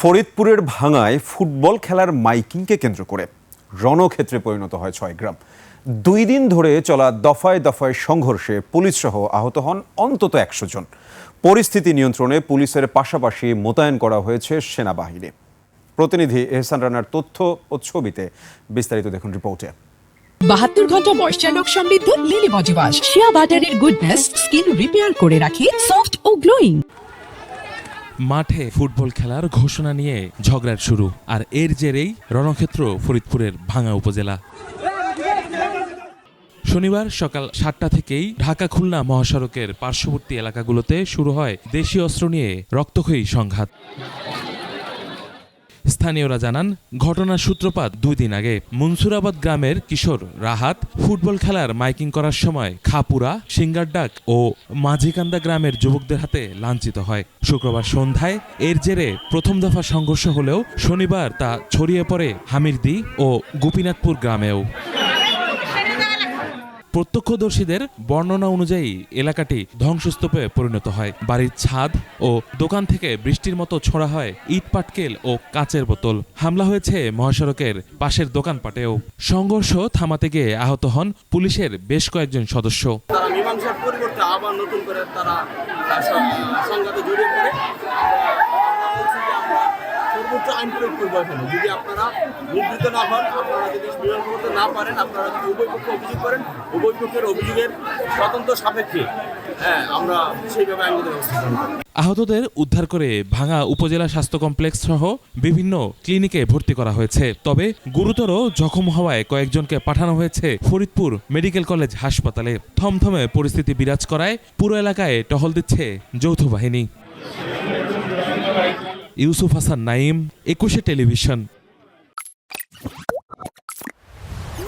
ফরিদপুরের ভাঙায় ফুটবল খেলার মাইকিংকে কেন্দ্র করে রণক্ষেত্রে পরিণত হয় ৬ গ্রাম। ২ দিন ধরে চলা দফায় দফায় সংঘর্ষে পুলিশসহ আহত হন অন্তত ১০০ জন। পরিস্থিতি নিয়ন্ত্রণে পুলিশের পাশাপাশি মোতায়েন করা হয়েছে সেনাবাহিনী। প্রতিনিধি এহসান রানার তথ্য ও ছবিতে বিস্তারিত দেখুন রিপোর্টে। ৭২ ঘন্টা ময়েশ্চার লক সমৃদ্ধ লিলি বডি ওয়াশ, শিয়া বাটারের গুডনেস স্কিন রিপেয়ার করে রাখে সফট ও গ্লোয়িং। মাঠে ফুটবল খেলার ঘোষণা নিয়ে ঝগড়ার শুরু, আর এর জেরেই রণক্ষেত্র ফরিদপুরের ভাঙা উপজেলা। শনিবার সকাল ৭টা থেকেই ঢাকা খুলনা মহাসড়কের পার্শ্ববর্তী এলাকাগুলোতে শুরু হয় দেশীয় অস্ত্র নিয়ে রক্তক্ষয়ী সংঘাত। স্থানীয়রা জানান, ঘটনার সূত্রপাত ২ দিন আগে মনসুরাবাদ গ্রামের কিশোর রাহাত ফুটবল খেলার মাইকিং করার সময় খাপুরা, সিঙ্গারডাক ও মাঝিকান্দা গ্রামের যুবকদের হাতে লাঞ্ছিত হয়। শুক্রবার সন্ধ্যায় এর জেরে প্রথম দফা সংঘর্ষ হলেও শনিবার তা ছড়িয়ে পড়ে হামিরদি ও গোপীনাথপুর গ্রামেও। প্রত্যক্ষদর্শীদের বর্ণনা অনুযায়ী এলাকাটি ধ্বংসস্তূপে পরিণত হয়। বাড়ির ছাদ ও দোকান থেকে বৃষ্টির মতো ছোড়া হয় ইট পাটকেল ও কাচের বোতল। হামলা হয়েছে মহাসড়কের পাশের দোকানপাটেও। সংঘর্ষ থামাতে গিয়ে আহত হন পুলিশের বেশ কয়েকজন সদস্য। তারা মীমাংসার পরিবর্তে আবার নতুন করে তারা সংঘাতে জড়িয়ে পড়ে। সর্বোচ্চ আইন প্রয়োগ করবো এখানে। যদি আপনারা নির্দিষ্ট না হন, আপনারা যদি মীমাংসা করতে না পারেন, আপনারা যদি উভয় পক্ষে অভিযোগ করেন, উভয় পক্ষের অভিযোগের তদন্ত সাপেক্ষে আমরা সেইভাবে আইনগত ব্যবস্থা গ্রহণ করি। আহতদের উদ্ধার করে ভাঙা উপজেলা স্বাস্থ্য কমপ্লেক্স সহ বিভিন্ন ক্লিনিকে ভর্তি করা হয়েছে। তবে গুরুতর জখম হওয়ায় কয়েকজনকে পাঠানো হয়েছে ফরিদপুর মেডিকেল কলেজ হাসপাতালে। থমথমে পরিস্থিতি বিরাজ করায় পুরো এলাকায় টহল দিচ্ছে যৌথ বাহিনী। ইউসুফ হাসান নাইম, ২১ টেলিভিশন।